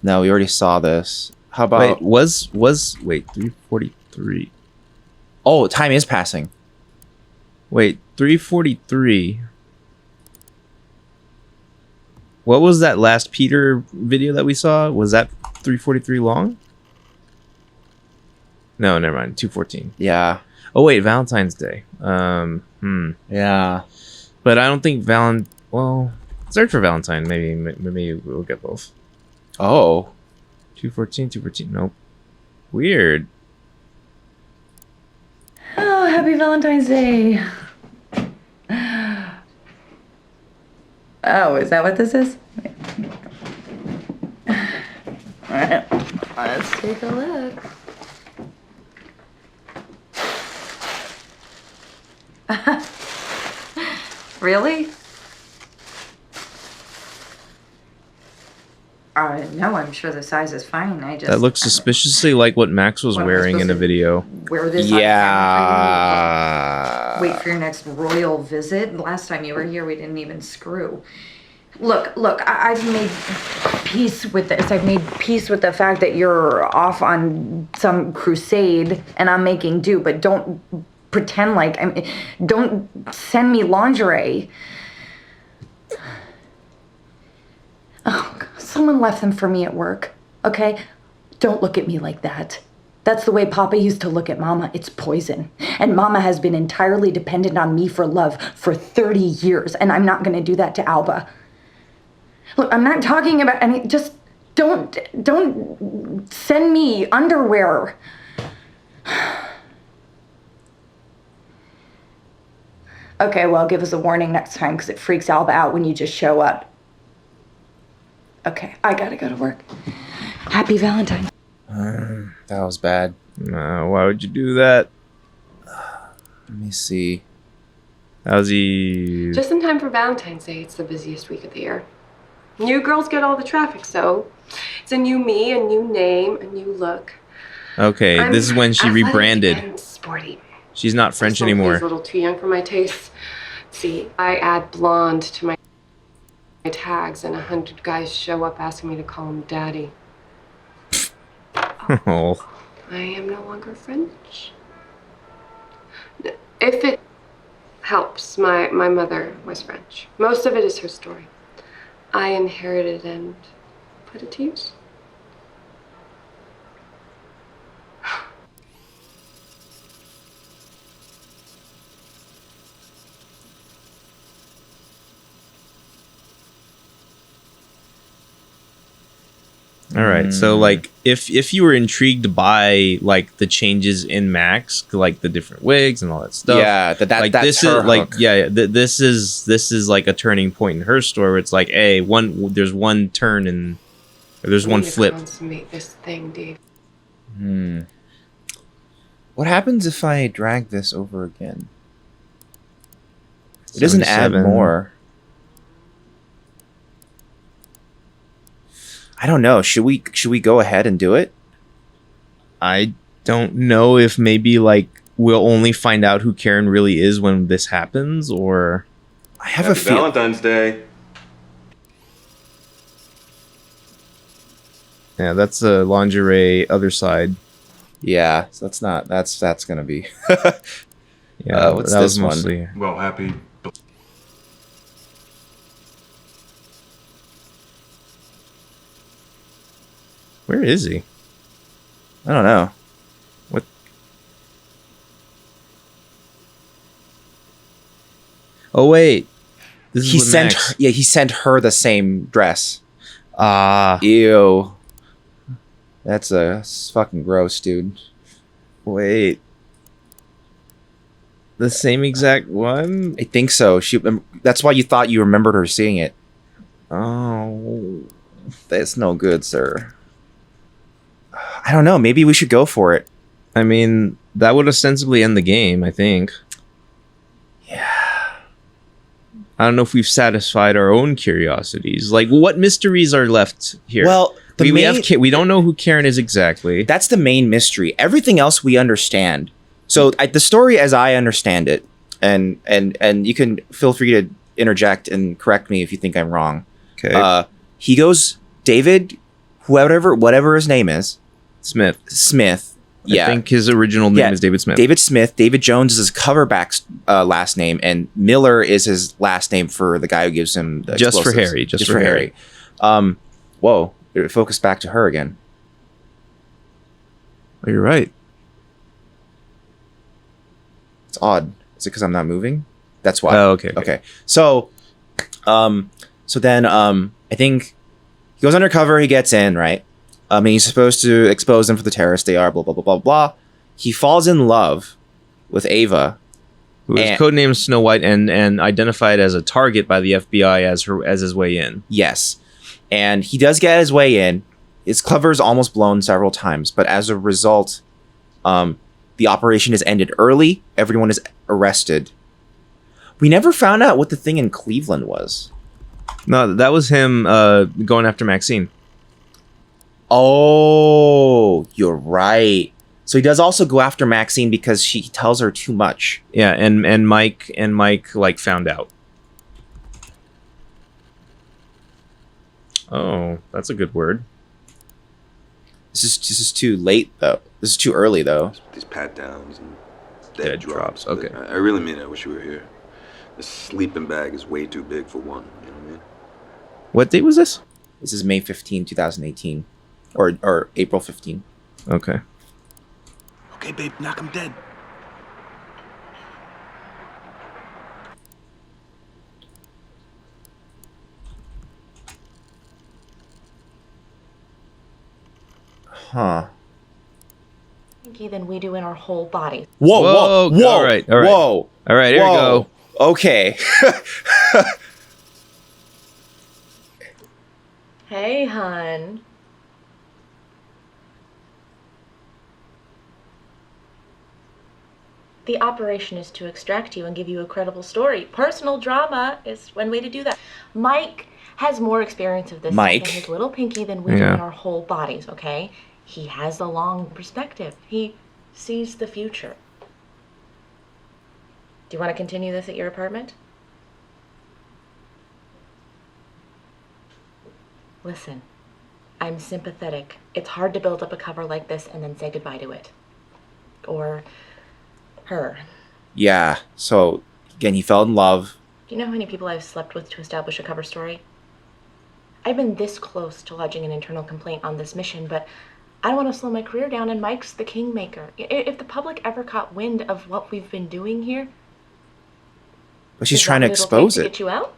No, we already saw this. How about... Wait, wait, 3:43. Oh, time is passing. Wait, 3:43. What was that last Peter video that we saw? Was that 3:43 long? No, never mind. 2:14. Yeah. Oh wait, Valentine's Day. Yeah. But I don't think well, search for Valentine. Maybe we'll get both. Oh. 2:14. Nope. Weird. Oh, happy Valentine's Day. Oh, is that what this is? All right, let's take a look. Really? No, I'm sure the size is fine. That looks suspiciously like what Max was wearing in the video. Wear this on camera for you. Wait for your next royal visit. Last time you were here, we didn't even screw. Look, I've made peace with this. I've made peace with the fact that you're off on some crusade and I'm making do, but don't pretend like don't send me lingerie. Oh, God, someone left them for me at work, okay? Don't look at me like that. That's the way Papa used to look at Mama. It's poison. And Mama has been entirely dependent on me for love for 30 years, and I'm not gonna do that to Alba. Look, I'm not talking about any, just don't send me underwear. Okay, well, give us a warning next time because it freaks Alba out when you just show up. Okay, I gotta go to work. Happy Valentine's. That was bad. Why would you do that? Let me see. How's he? Just in time for Valentine's Day. It's the busiest week of the year. New girls get all the traffic, so it's a new me, a new name, a new look. Okay, this is when she rebranded. And sporty. She's not French anymore. He's a little too young for my taste. See, I add blonde to my tags, and 100 guys show up asking me to call him daddy. Oh. I am no longer French. If it helps, my mother was French. Most of it is her story. I inherited and put it to use. All right. So like if you were intrigued by like the changes in Max, like the different wigs and all that stuff. Yeah, like that's this her is like hook. this is like a turning point in her story where it's like, hey, there's one turn and there's one flip. Consummate this thing, Dave. What happens if I drag this over again? It doesn't add 77. more. I don't know. Should we go ahead and do it? I don't know if maybe like we'll only find out who Karen really is when this happens, or I have a feeling. Valentine's Day. Yeah, that's a lingerie other side. Yeah, so that's gonna be. Yeah, what's that this was mostly. Well, happy. Where is he? I don't know. What? Oh wait, this He is with sent Max. her, yeah, he sent her the same dress. Ah, Ew. That's fucking gross, dude. wait. The same exact one? I think so. That's why you thought you remembered her seeing it. Oh. That's no good, sir. I don't know. Maybe we should go for it. I mean, that would ostensibly end the game, I think. Yeah. I don't know if we've satisfied our own curiosities. Like, what mysteries are left here? Well, we don't know who Karen is exactly. That's the main mystery. Everything else we understand. So the story, as I understand it, and you can feel free to interject and correct me if you think I'm wrong. Okay. David whatever his name is, Smith. Yeah, I think his original name is David Smith. David Smith. David Jones is his coverback's last name, and Miller is his last name for the guy who gives him the Just for explosives. Harry. Just for Harry. Whoa! It focused back to her again. Oh, you're right. It's odd. Is it because I'm not moving? That's why. Oh, okay. Okay. So then I think he goes undercover. He gets in, right? And he's supposed to expose them for the terrorists they are. Blah blah blah blah blah. He falls in love with Ava, Who is codenamed Snow White and identified as a target by the FBI as his way in. Yes, and he does get his way in. His cover is almost blown several times, but as a result, the operation is ended early. Everyone is arrested. We never found out what the thing in Cleveland was. No, that was him going after Maxine. Oh, you're right. So he does also go after Maxine because she tells her too much. Yeah, and Mike like found out. Oh, that's a good word. This is too late though. This is too early though. These pat downs and Dead drops. Okay. I really mean it. I wish you were here. This sleeping bag is way too big for one. You know what I mean? What date was this? This is May 15, 2018. Or April 15. Okay. Okay, babe, knock him dead. Huh. Than we do in our whole body. Whoa. All right. Whoa. All right, here we go. Okay. Hey, hon. The operation is to extract you and give you a credible story. Personal drama is one way to do that. Mike has more experience of this stuff in his little pinky than we do in our whole bodies, okay? He has a long perspective. He sees the future. Do you want to continue this at your apartment? Listen, I'm sympathetic. It's hard to build up a cover like this and then say goodbye to it. Or her. Yeah. So again, he fell in love. Do you know how many people I've slept with to establish a cover story? I've been this close to lodging an internal complaint on this mission, but I don't want to slow my career down, and Mike's the kingmaker. If the public ever caught wind of what we've been doing here... But she's trying to expose it. Get you out?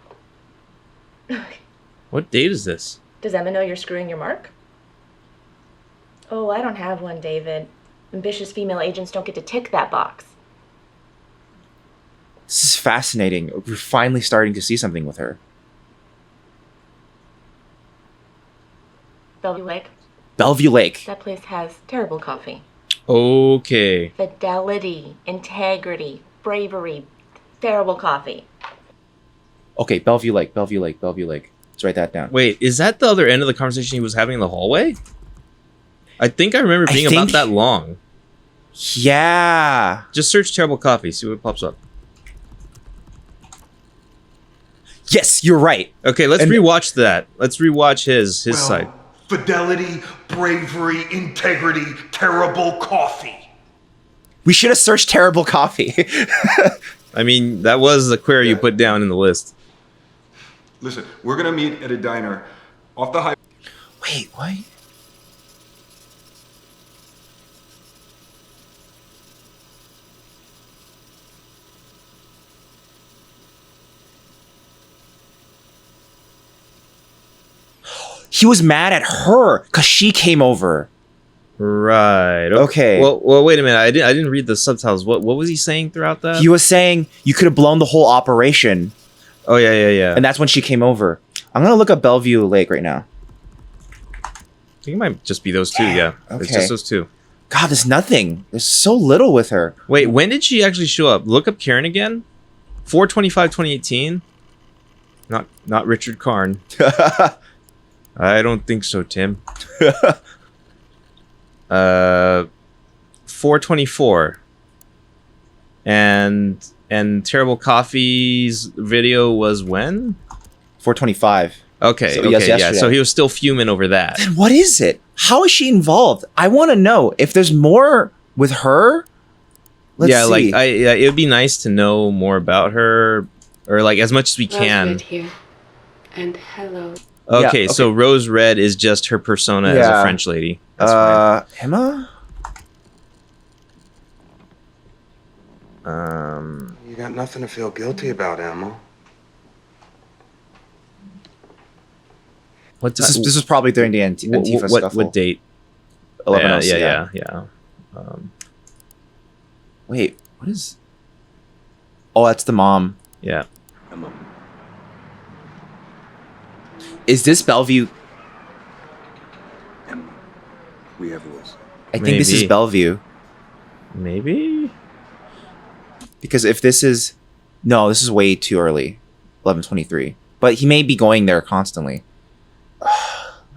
What date is this? Does Emma know you're screwing your mark? Oh, I don't have one, David. Ambitious female agents don't get to tick that box. This is fascinating. We're finally starting to see something with her. Bellevue Lake. Bellevue Lake. That place has terrible coffee. Okay. Fidelity, integrity, bravery, terrible coffee. Okay, Bellevue Lake. Let's write that down. Wait, is that the other end of the conversation he was having in the hallway? I think I remember being about that long. Yeah. Just search terrible coffee, see what pops up. Yes, you're right. Okay, let's rewatch that. Let's rewatch his side. Fidelity, bravery, integrity, terrible coffee. We should have searched terrible coffee. I mean, that was the query you put down in the list. Listen, we're gonna meet at a diner off the highway. Wait, what? He was mad at her because she came over. Right. Okay. Well, wait a minute. I didn't read the subtitles. What was he saying throughout that? He was saying you could have blown the whole operation. Oh yeah. And that's when she came over. I'm gonna look up Bellevue Lake right now. I think it might just be those two. Yeah. Okay. It's just those two. God, there's nothing. There's so little with her. Wait, when did she actually show up? Look up Karen again. 4/25/2018. Not Richard Karn. I don't think so, Tim. 4/24. And Terrible Coffee's video was when? 4/25. Okay, So, okay, yes, yeah. yesterday. So he was still fuming over that. Then what is it? How is she involved? I want to know if there's more with her. Let's yeah, see. like it would be nice to know more about her, or like as much as we Rose can. Red here. And hello. Okay, Yeah, so Rose Red is just her persona as a Yeah. French lady. That's fine. Emma? You got nothing to feel guilty about, Emma. What This was probably during the Antifa scuffle. what date? 11 yeah. Wait, what is... Oh, that's the mom. Yeah. Emma. Is this Bellevue? Emma. We have rules. I think this is Maybe. Bellevue. Maybe. Because if this is... No, this is way too early. 11:23. But he may be going there constantly.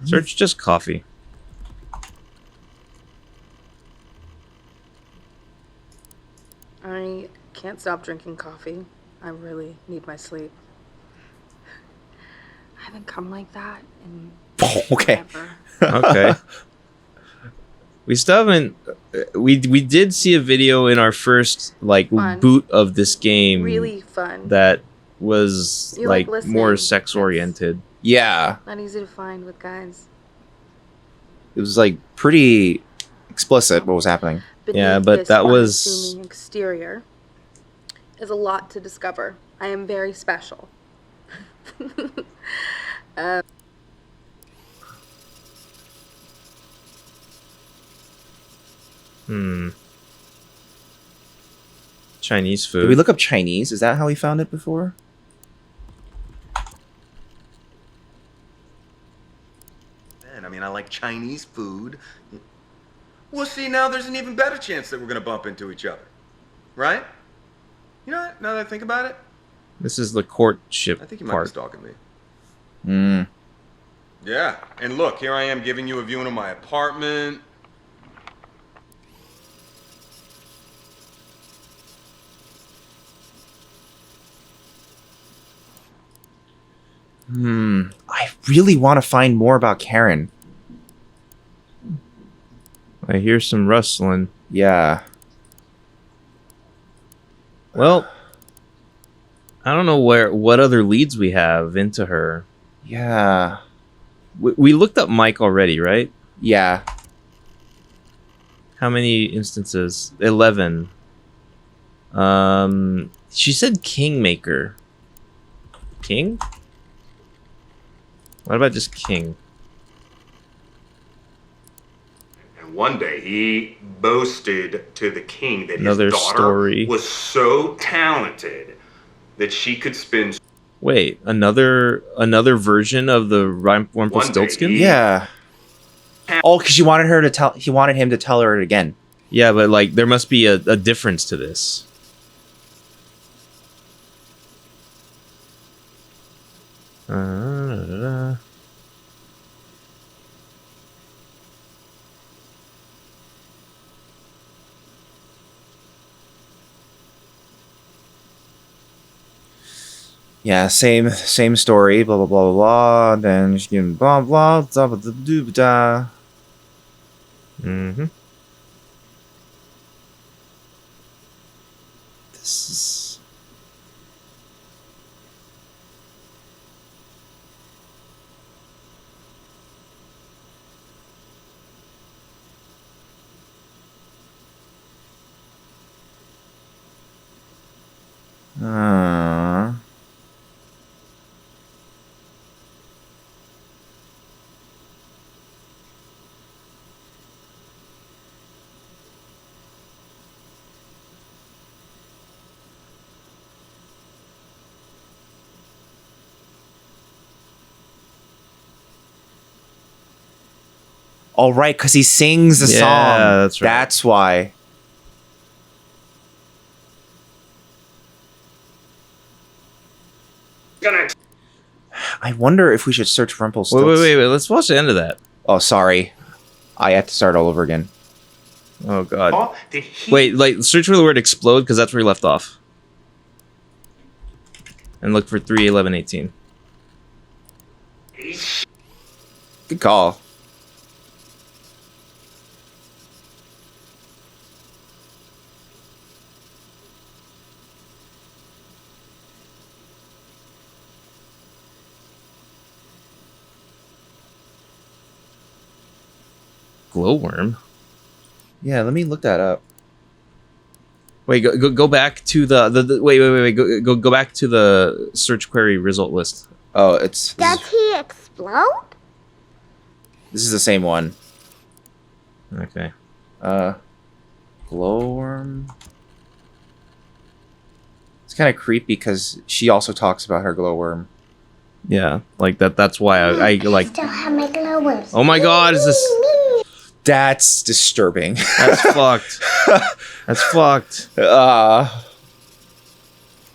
Search just coffee. I can't stop drinking coffee. I really need my sleep. I haven't come like that in Okay. forever. Okay. We still haven't. We did see a video in our first like Fun. boot of this game Really fun. that was You like like more listening. sex oriented. Yeah. Not easy to find with guys. It was like pretty explicit what was happening. Yeah, Beneath but this that was- unassuming exterior is a lot to discover. I am very special. Chinese food. Did we look up Chinese? Is that how we found it before? Man, I mean, I like Chinese food. Well, see, now there's an even better chance that we're gonna bump into each other. Right? You know what? Now that I think about it, This is the courtship I think you might be part. stalking me. Hmm. Yeah, and look, here I am giving you a viewing of my apartment. I really want to find more about Karen. I hear some rustling. Yeah. Well, I don't know what other leads we have into her. Yeah. We looked up Mike already, right? Yeah. How many instances? 11. She said Kingmaker. King? What about just King? And one day he boasted to the king that Another his daughter story. was so talented that she could spin. Wait, another version of the Rumpelstiltskin? he- Yeah. Oh, because he wanted him to tell her it again. Yeah, but like there must be a difference to this. Yeah, same story. Blah blah blah blah blah. Then she can blah blah blah blah blah blah. Blah. Mm-hmm. This is. All right, because he sings the Yeah, song. that's right. That's why. I wonder if we should search Rumpelstiltskin. Wait. Let's watch the end of that. Oh, sorry. I have to start all over again. Oh god. Oh, did he? Wait, like search for the word explode because that's where we left off. And look for 3:11:18. Good call. Glowworm. Yeah, let me look that up. Wait, go back to the wait. Go back to the search query result list. Oh, it's Does he explode? this is the same one. Okay. Glowworm. It's kind of creepy because she also talks about her glowworm. Yeah, like that. That's why I like. Still have my glowworms. Oh my God! Is this? That's disturbing. That's fucked. That's fucked.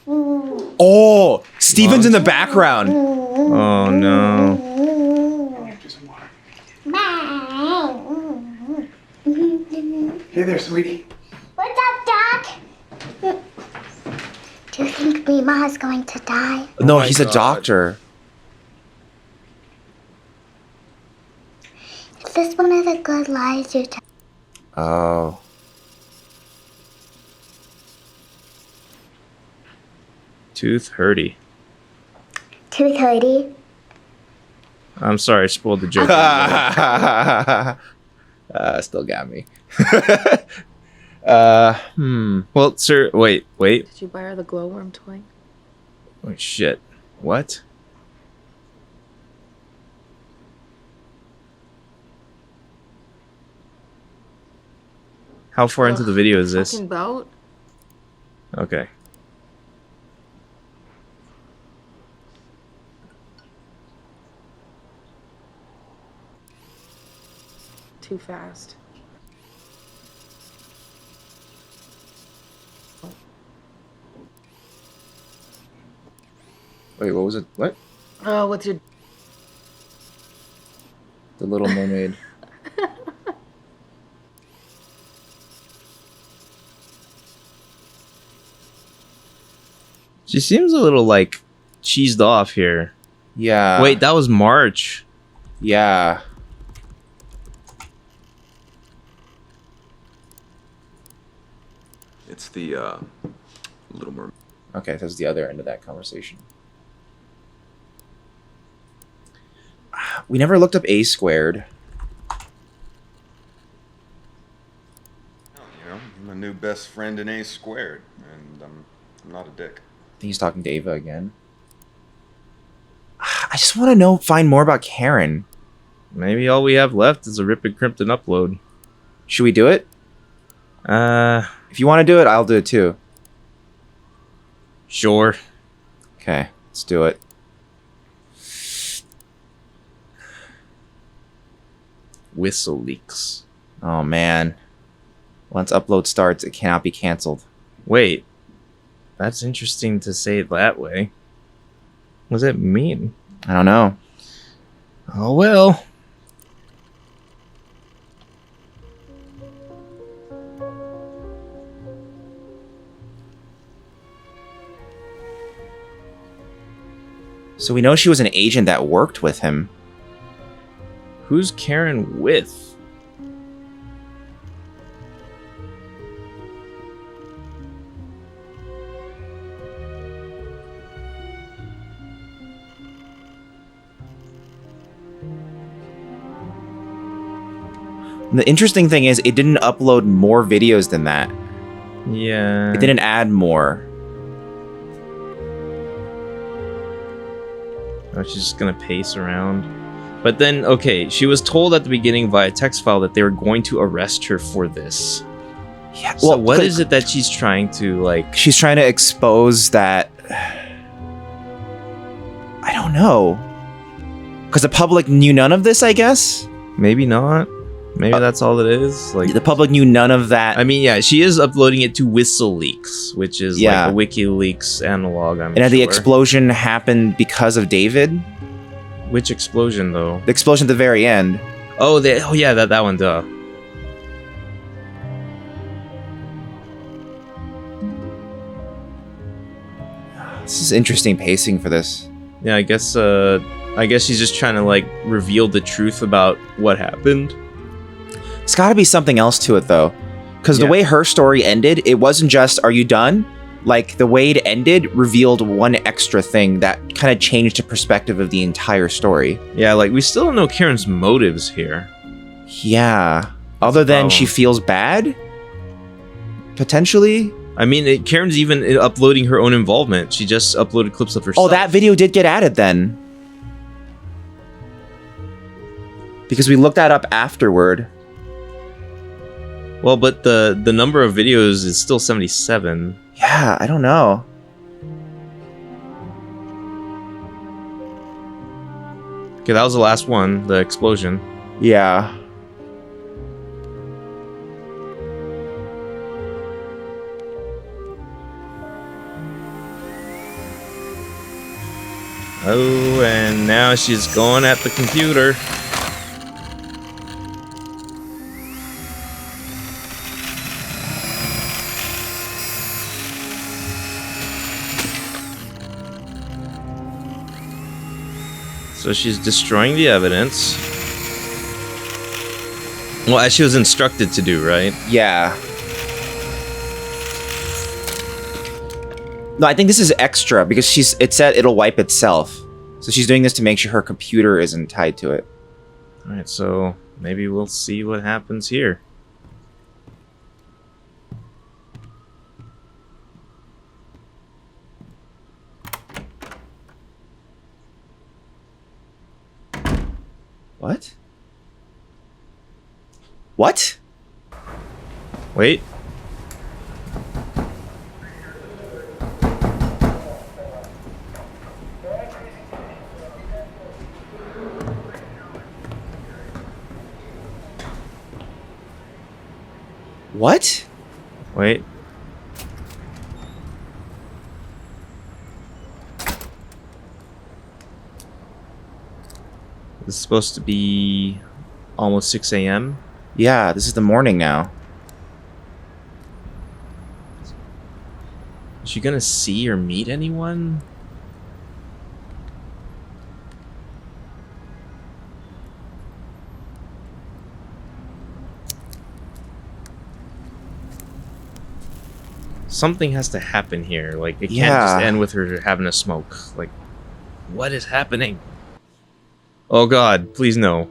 Oh, Steven's in the background. Oh no. Hey there, sweetie. What's up, Doc? Do you think Mima is going to die? No, my he's a God. doctor. Is this one of the good lies you tell? Oh. Tooth hurty. Tooth hurty? I'm sorry, I spoiled the joke. Still got me. Well, sir, wait. Did you buy her the glowworm toy? Oh shit. What? How far into the video is this? Fucking boat? Okay. Too fast. Wait, what was it? What? Oh, what's your... The Little Mermaid. She seems a little like cheesed off here. Yeah. Wait, that was March. Yeah. It's the Little Mermaid. Okay, that's the other end of that conversation. We never looked up A squared. You know, I'm my new best friend in A squared, and I'm not a dick. I think he's talking to Ava again. I just want to find more about Karen. Maybe all we have left is a Rip and Crimpton upload. Should we do it? If you want to do it, I'll do it too. Sure. Okay, let's do it. Whistle leaks. Oh man. Once upload starts, it cannot be canceled. Wait. That's interesting to say it that way. What does that mean? I don't know. Oh well. So we know she was an agent that worked with him. Who's Karen with? The interesting thing is it didn't upload more videos than that. Yeah. It didn't add more. Oh, she's just gonna pace around. But then, okay, she was told at the beginning via text file that they were going to arrest her for this. Yeah. So what is it that she's trying to, like... She's trying to expose that... I don't know. Because the public knew none of this, I guess? Maybe not. Maybe that's all it is. Like the public knew none of that. I mean, yeah, she is uploading it to Whistle Leaks, which is like a WikiLeaks analog, I'm and sure. the explosion happened because of David? Which explosion, though? The explosion at the very end. Oh, yeah, that one, duh. This is interesting pacing for this. Yeah, I guess I guess she's just trying to, like, reveal the truth about what happened. It's got to be something else to it, though. Because the way her story ended, it wasn't just, are you done? Like, the way it ended revealed one extra thing that kind of changed the perspective of the entire story. Yeah, like, we still don't know Karen's motives here. Yeah. Other than she feels bad? Potentially? I mean, Karen's even uploading her own involvement. She just uploaded clips of herself. Oh, that video did get added then. Because we looked that up afterward. Well, but the number of videos is still 77. Yeah, I don't know. Okay, that was the last one, the explosion. Yeah. Oh, and now she's going at the computer. So she's destroying the evidence. Well, as she was instructed to do, right? Yeah. No, I think this is extra because it said it'll wipe itself. So she's doing this to make sure her computer isn't tied to it. Alright, so maybe we'll see what happens here. What? What? Wait. What? Wait. This is supposed to be almost 6 a.m. Yeah, this is the morning now. Is she gonna see or meet anyone? Something has to happen here. Like, it can't just end with her having a smoke. Like, what is happening? Oh god, please no.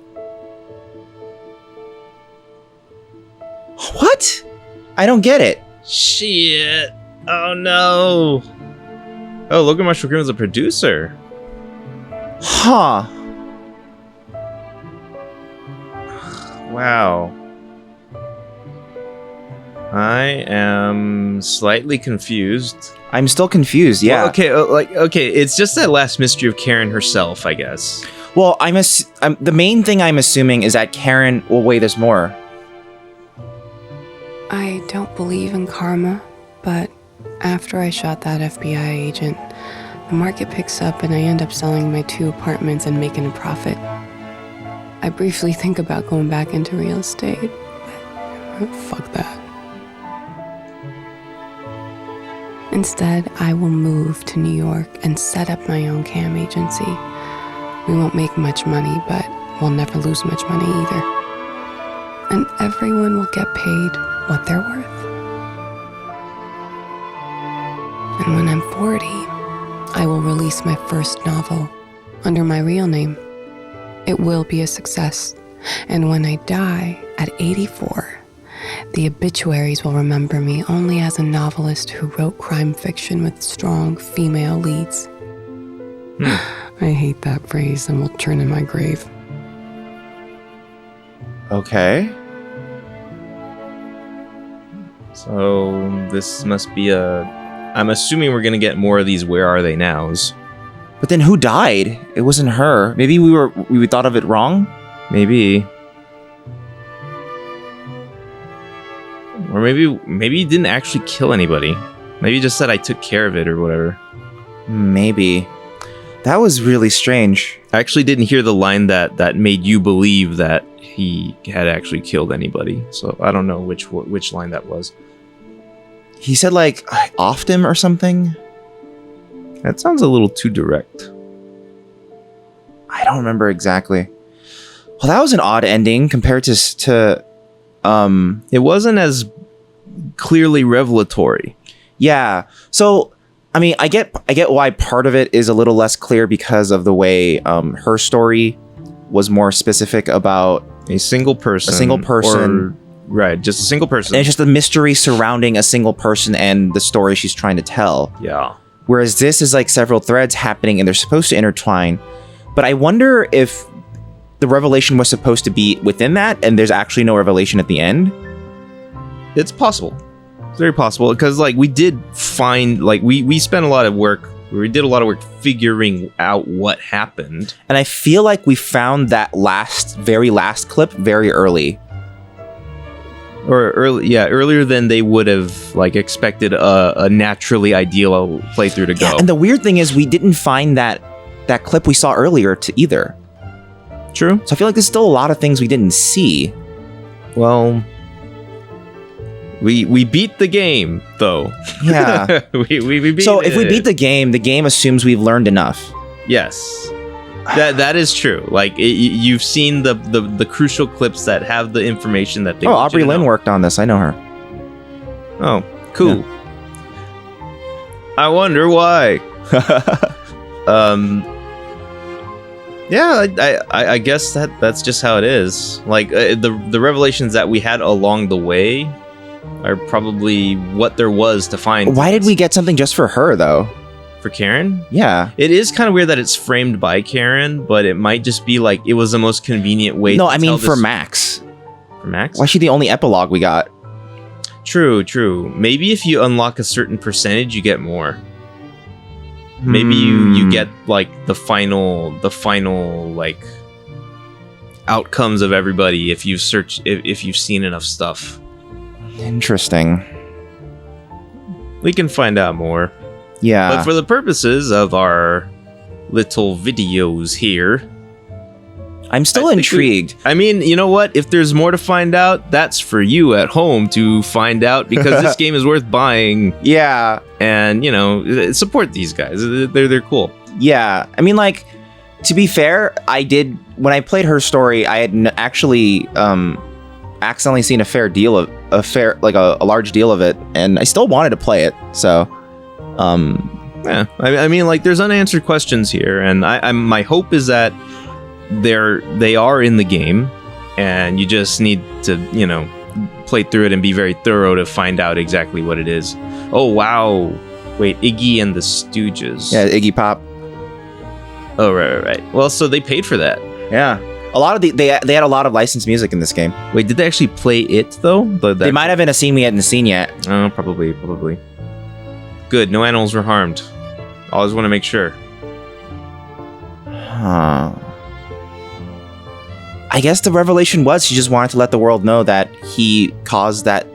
What? I don't get it. Shit. Oh no. Oh, Logan Marshall Green was a producer. Huh. Wow. I am slightly confused. I'm still confused, yeah. Well, okay, it's just that last mystery of Karen herself, I guess. Well, the main thing I'm assuming is that Karen... Well, wait, there's more. I don't believe in karma, but after I shot that FBI agent, the market picks up and I end up selling my 2 apartments and making a profit. I briefly think about going back into real estate, but fuck that. Instead, I will move to New York and set up my own cam agency. We won't make much money, but we'll never lose much money either. And everyone will get paid what they're worth. And when I'm 40, I will release my first novel under my real name. It will be a success. And when I die at 84, the obituaries will remember me only as a novelist who wrote crime fiction with strong female leads. I hate that phrase and will turn in my grave. Okay. So this must be I'm assuming we're gonna get more of these Where Are They Nows. But then who died? It wasn't her. Maybe we thought of it wrong? Maybe. Or maybe he didn't actually kill anybody. Maybe he just said I took care of it or whatever. Maybe. That was really strange. I actually didn't hear the line that made you believe that he had actually killed anybody. So I don't know which line that was. He said, like, I offed him or something? That sounds a little too direct. I I don't remember exactly. Well, that was an odd ending compared to it wasn't as clearly revelatory. Yeah. So, I mean, I get why part of it is a little less clear because of the way her story was more specific about a single person. Right, just a single person. And it's just the mystery surrounding a single person and the story she's trying to tell. Yeah. Whereas this is like several threads happening and they're supposed to intertwine. But I wonder if the revelation was supposed to be within that and there's actually no revelation at the end. It's possible. It's very possible because like we did find like we spent a lot of work. We did a lot of work figuring out what happened. And I feel like we found that very last clip very early. Or earlier than they would have like expected a naturally ideal playthrough to go. Yeah, and the weird thing is we didn't find that clip we saw earlier to either. True. So I feel like there's still a lot of things we didn't see. Well, we beat the game though. Yeah. we beat So it. if we beat the game assumes we've learned enough. Yes. That is true. Like you've seen the crucial clips that have the information that they. Oh, Aubrey Lynn worked on this. I know her. Oh, cool. Yeah. I wonder why. Yeah, I guess that's just how it is. Like the revelations that we had along the way are probably what there was to find. Why did we get something just for her though? For Karen? Yeah. It is kind of weird that it's framed by Karen, but it might just be like it was the most convenient way No, to I mean tell for this- Max. For Max? Why is she the only epilogue we got? True. Maybe if you unlock a certain percentage, you get more. Maybe you get like the final like outcomes of everybody if you've seen enough stuff. Interesting. We can find out more. Yeah. But for the purposes of our little videos here, I'm still intrigued. I mean, you know what? If there's more to find out, that's for you at home to find out because this game is worth buying. Yeah. And, you know, support these guys. They're cool. Yeah. I mean, like, to be fair, when I played her story, I had actually accidentally seen a large deal of it, and I still wanted to play it. So, yeah. I mean, like, there's unanswered questions here, and my hope is that they are in the game, and you just need to, you know, play through it and be very thorough to find out exactly what it is. Oh wow! Wait, Iggy and the Stooges. Yeah, Iggy Pop. Oh right. Well, so they paid for that. Yeah, a lot of they had a lot of licensed music in this game. Wait, did they actually play it though? They might have been a scene we hadn't seen yet. Oh, probably. Good. No animals were harmed. Always want to make sure. Huh. I guess the revelation was she just wanted to let the world know that he caused that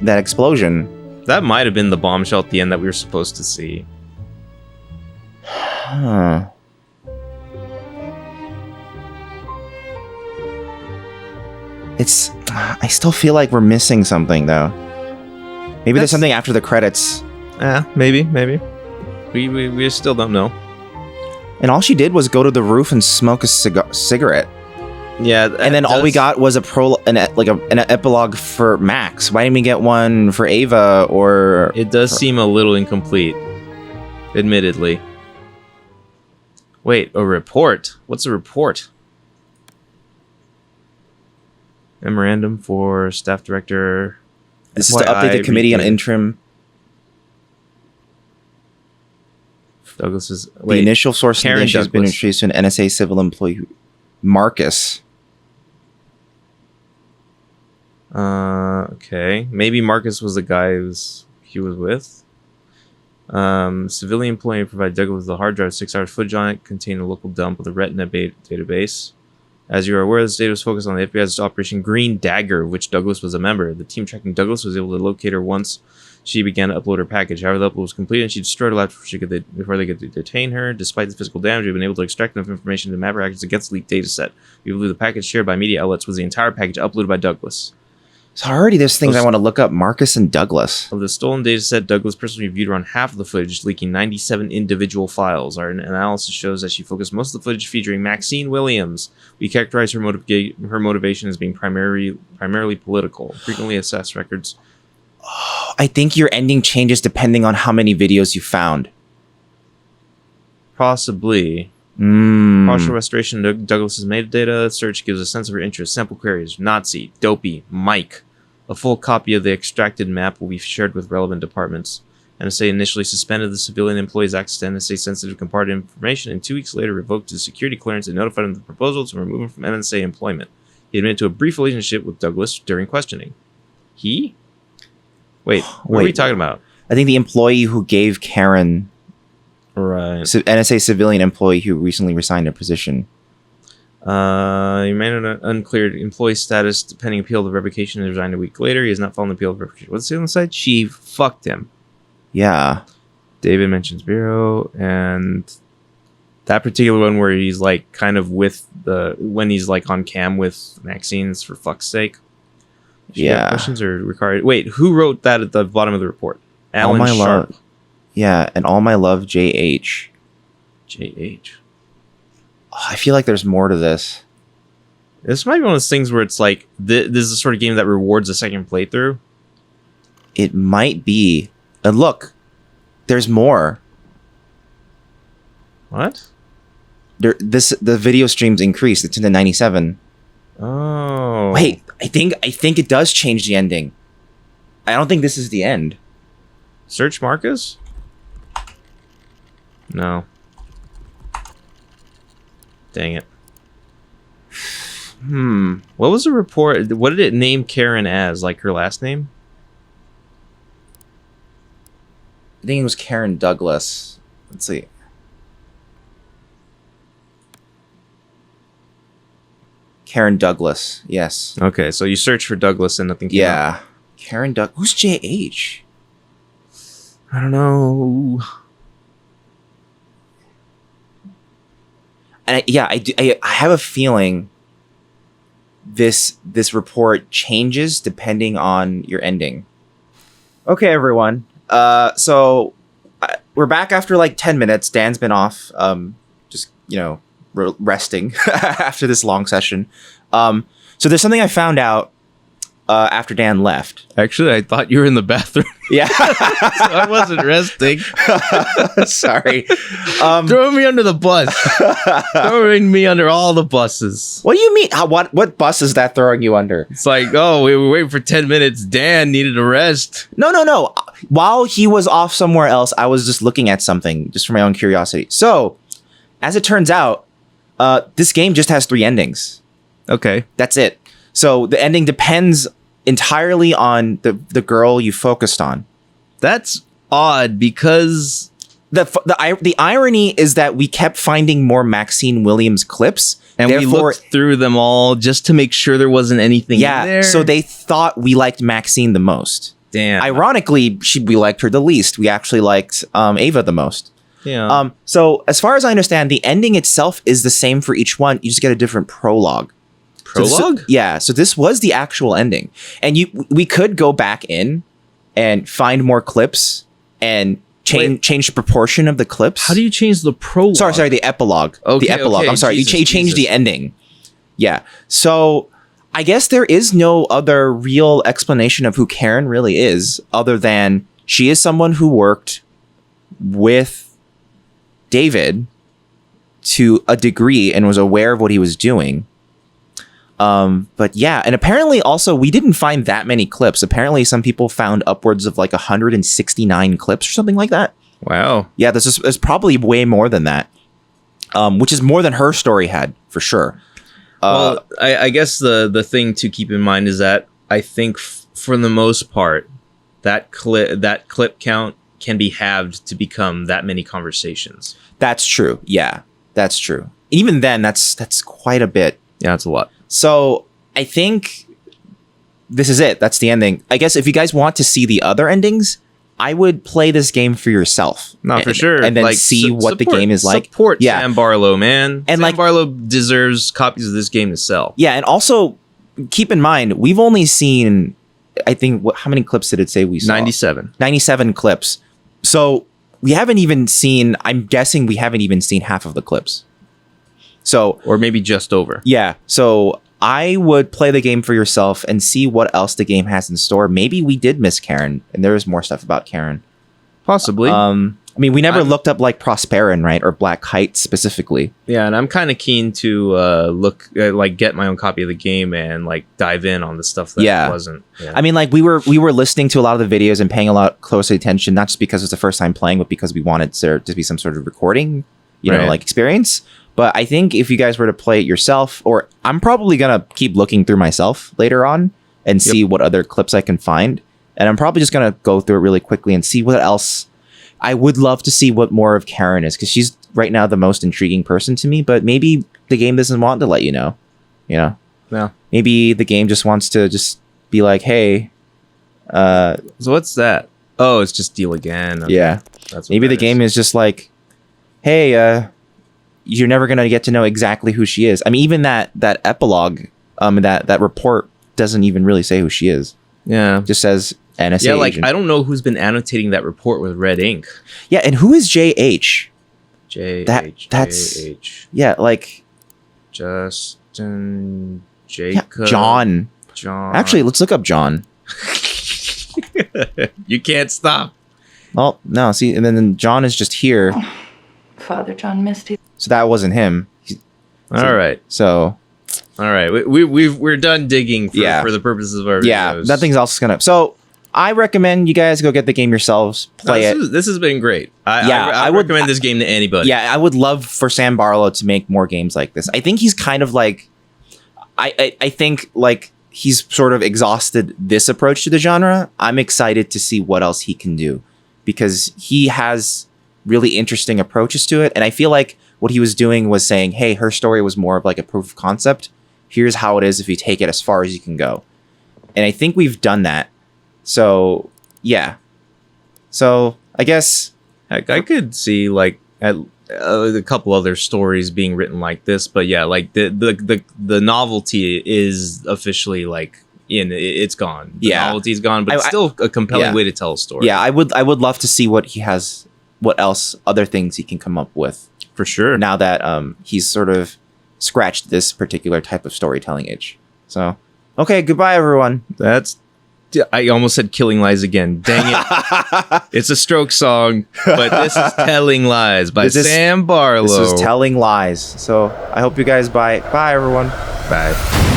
explosion. That might have been the bombshell at the end that we were supposed to see. Huh. I still feel like we're missing something though. Maybe there's something after the credits. Yeah, maybe. We still don't know. And all she did was go to the roof and smoke a cigarette. Yeah, and then all we got was an epilogue for Max. Why didn't we get one for Ava or? It does seem a little incomplete, admittedly. Wait, a report? What's a report? Memorandum for staff director. This is to update the committee on interim. Douglas's the initial source of the issue has been introduced to an NSA civil employee, Marcus. Okay. Maybe Marcus was the guy he was with. Civilian employee provided Douglas with a hard drive, 6 hours footage on it, contained a local dump of the Retina database. As you are aware, this data was focused on the FBI's Operation Green Dagger, of which Douglas was a member. The team tracking Douglas was able to locate her once she began to upload her package. However, the upload was completed and she destroyed her laptop before they could detain her. Despite the physical damage, we've been able to extract enough information to map her actions against the leaked dataset. We believe the package shared by media outlets was the entire package uploaded by Douglas. So already there's things I want to look up. Marcus and Douglas. Of the stolen data set, Douglas personally viewed around half of the footage, leaking 97 individual files. Our analysis shows that she focused most of the footage featuring Maxine Williams. We characterize her motivation as being primarily political. Frequently assessed records. Oh, I think your ending changes depending on how many videos you found. Possibly. Partial restoration of Douglas's metadata search gives a sense of her interest. Sample queries: Nazi, Dopey, Mike. A full copy of the extracted map will be shared with relevant departments. NSA initially suspended the civilian employee's access to NSA sensitive compartment information, and 2 weeks later revoked his security clearance and notified him of the proposal to remove him from NSA employment. He admitted to a brief relationship with Douglas during questioning. He? Wait, what are we talking about? I think the employee who gave Karen... Right. NSA civilian employee who recently resigned their position. He remained on uncleared employee status pending appeal of the revocation and resigned a week later. He has not filed an appeal of revocation. What's the other side? She fucked him. Yeah. David mentions Bureau, and that particular one where he's like kind of with when he's like on cam with Maxine's for fuck's sake. Yeah. Questions are required. Wait, who wrote that at the bottom of the report? Alan Sharp. Yeah, and all my love, JH. JH. Oh, I feel like there's more to this. This might be one of those things where it's like, this is the sort of game that rewards a second playthrough. It might be. And look, there's more. What? The video streams increased. It's in the 97. Oh. Wait, I think it does change the ending. I don't think this is the end. Search Marcus? No. Dang it. What was the report? What did it name Karen as? Like her last name? I think it was Karen Douglas. Let's see. Karen Douglas. Yes. Okay, so you search for Douglas and nothing came up. Karen Doug. Who's JH? I don't know. And I have a feeling this report changes depending on your ending. Okay, everyone. So we're back after like 10 minutes. Dan's been off, just resting after this long session. So there's something I found out after Dan left. Actually, I thought you were in the bathroom. Yeah. So I wasn't resting. Sorry. Throwing me under the bus. Throwing me under all the buses. What do you mean? What bus is that throwing you under? It's like, oh, we were waiting for 10 minutes. Dan needed a rest. No. While he was off somewhere else, I was just looking at something just for my own curiosity. So, as it turns out, this game just has 3 endings. Okay. That's it. So the ending depends entirely on the girl you focused on. That's odd because the irony is that we kept finding more Maxine Williams clips, and we looked through them all just to make sure there wasn't anything in there. So they thought we liked Maxine the most. Damn. Ironically, we liked her the least. We actually liked Ava the most. Yeah. So as far as I understand, the ending itself is the same for each one. You just get a different prologue. Prologue? So this was the actual ending, and we could go back in and find more clips and change the proportion of the clips. How do you change the prologue? Sorry, the epilogue. Okay, the epilogue. okay. I'm sorry, Jesus, you changed the ending. Yeah. So I guess there is no other real explanation of who Karen really is, other than she is someone who worked with David to a degree and was aware of what he was doing. But yeah, and apparently also we didn't find that many clips. Apparently some people found upwards of like 169 clips or something like that. Wow. Yeah, there's probably way more than that. Which is more than her story had, for sure. Well, I guess the thing to keep in mind is that I think for the most part, that clip count can be halved to become that many conversations. That's true. Yeah, that's true. Even then, that's quite a bit. Yeah, that's a lot. So I think this is it. That's the ending. I guess if you guys want to see the other endings, I would play this game for yourself. For sure. And then see what the game is like. Support Sam Barlow, man. And Sam Barlow deserves copies of this game to sell. Yeah, and also keep in mind, we've only seen I think how many clips did it say we saw? 97. 97 clips. So we haven't even seen. I'm guessing we haven't even seen half of the clips. So or maybe just over. Yeah. So I would play the game for yourself and see what else the game has in store. Maybe we did miss Karen, and there is more stuff about Karen. Possibly. I mean, we never looked up like Prosperin, right, or Black Kite specifically. Yeah, and I'm kind of keen to get my own copy of the game and like dive in on the stuff that wasn't. Yeah. I mean, like we were listening to a lot of the videos and paying a lot closer attention, not just because it's the first time playing, but because we wanted there to be some sort of recording, you know, like experience. But I think if you guys were to play it yourself, or I'm probably gonna keep looking through myself later on and see what other clips I can find, and I'm probably just gonna go through it really quickly and see what else. I would love to see what more of Karen is, because she's right now the most intriguing person to me, but maybe the game doesn't want to let you know. Yeah. Maybe the game just wants to just be like, hey. So what's that? Oh, it's just deal again. Okay. Yeah. Maybe the game is just like, hey, you're never going to get to know exactly who she is. I mean, even that epilogue, that report doesn't even really say who she is. Yeah. It just says NSA Yeah, like agent. I don't know who's been annotating that report with red ink. Yeah, and who is JH? That's yeah, like Justin Jacob. John. Actually, let's look up John. You can't stop. Well, no, see, and then John is just here. Father John Misty. So that wasn't him. All right. So. All right. We're done digging for the purposes of our videos. Yeah, nothing else is gonna. So I recommend you guys go get the game yourselves, play it. This has been great. I would recommend this game to anybody. Yeah, I would love for Sam Barlow to make more games like this. I think he's kind of like, I think like he's sort of exhausted this approach to the genre. I'm excited to see what else he can do, because he has really interesting approaches to it. And I feel like what he was doing was saying, hey, her story was more of like a proof of concept. Here's how it is if you take it as far as you can go. And I think we've done that. So, yeah. So, I guess I could see like a couple other stories being written like this, but yeah, like the novelty is officially like it's gone. The novelty's gone, but it's still a compelling way to tell a story. Yeah, I would love to see what else other things he can come up with. For sure. Now that he's sort of scratched this particular type of storytelling itch. So, okay, goodbye everyone. I almost said Killing Lies again. Dang it. It's a Stroke song, but this is Telling Lies by Sam Barlow. This is Telling Lies. So I hope you guys bye everyone. Bye.